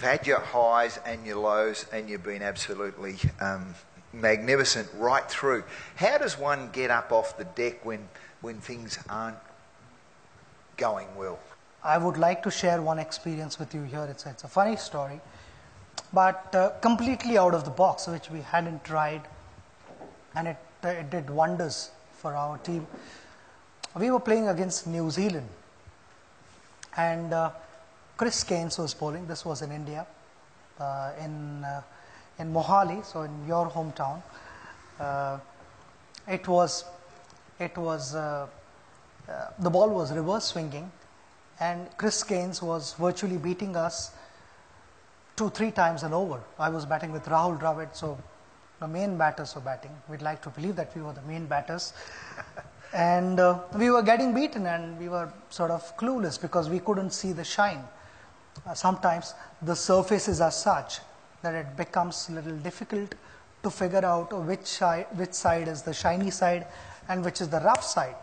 had your highs and your lows, and you've been absolutely magnificent right through. How does one get up off the deck when things aren't going well? I would like to share one experience with you here. It's a funny story, but completely out of the box, which we hadn't tried, and it did wonders for our team. We were playing against New Zealand, and Chris Gaines was bowling. This was in India, in Mohali, so in your hometown. The ball was reverse swinging, and Chris Gaines was virtually beating us 2-3 times an over. I was batting with Rahul Dravid, so the main batters were batting. We'd like to believe that we were the main batters. And we were getting beaten, and we were sort of clueless because we couldn't see the shine. Sometimes the surfaces are such that it becomes a little difficult to figure out which side is the shiny side and which is the rough side.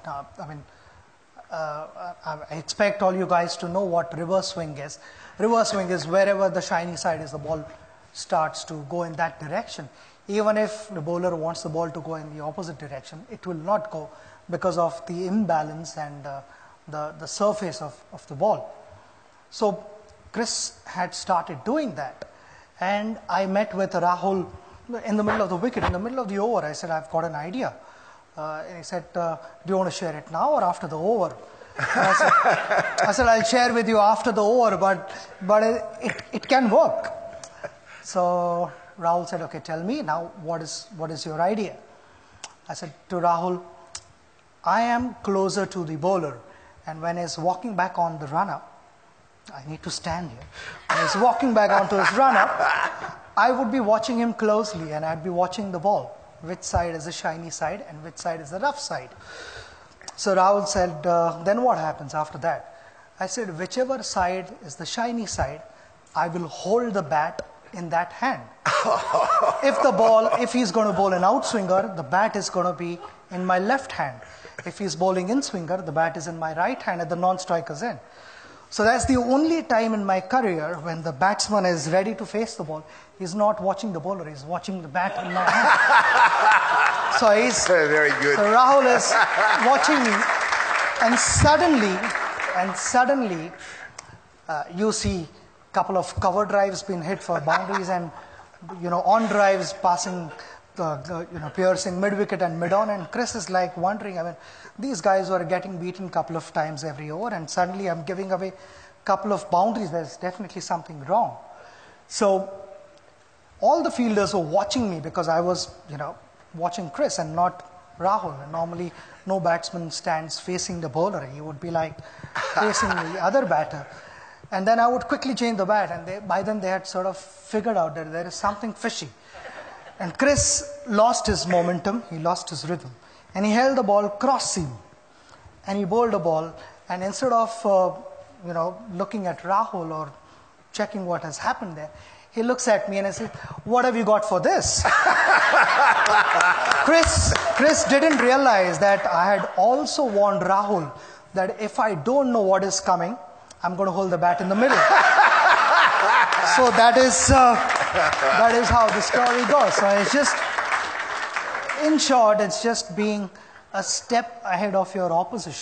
I expect all you guys to know what reverse swing is. Reverse swing is wherever the shiny side is, the ball starts to go in that direction. Even if the bowler wants the ball to go in the opposite direction, it will not go because of the imbalance and the surface of the ball. So Chris had started doing that, and I met with Rahul in the middle of the wicket, in the middle of the over. I said, I've got an idea. And he said, do you want to share it now or after the over? I said, I'll share with you after the over, but it can work. So Rahul said, okay, tell me now, what is your idea? I said to Rahul, I am closer to the bowler, and when he's walking back on the run-up, I need to stand here. When he's walking back onto his run-up, I would be watching him closely, and I'd be watching the ball. Which side is the shiny side and which side is the rough side? So Rahul said, then what happens after that? I said, whichever side is the shiny side, I will hold the bat in that hand. If he's going to bowl an outswinger, the bat is going to be in my left hand. If he's bowling in swinger, the bat is in my right hand at the non-striker's end. So that's the only time in my career when the batsman is ready to face the ball. He's not watching the bowler, he's watching the bat in my hand. So he's very good. So Rahul is watching me, and suddenly you see a couple of cover drives being hit for boundaries, and on drives passing piercing mid-wicket and mid-on, and Chris is like wondering, these guys were getting beaten a couple of times every over, and suddenly I'm giving away a couple of boundaries. There's definitely something wrong. So all the fielders were watching me because I was, watching Chris and not Rahul. And normally, no batsman stands facing the bowler. He would be like facing the other batter. And then I would quickly change the bat, and by then they had sort of figured out that there is something fishy. And Chris lost his momentum, he lost his rhythm, and he held the ball cross seam, and he bowled the ball, and instead of looking at Rahul or checking what has happened there, he looks at me and I said, what have you got for this? Chris didn't realize that I had also warned Rahul that if I don't know what is coming, I'm going to hold the bat in the middle. So that is how the story goes. So it's just, in short, it's just being a step ahead of your opposition.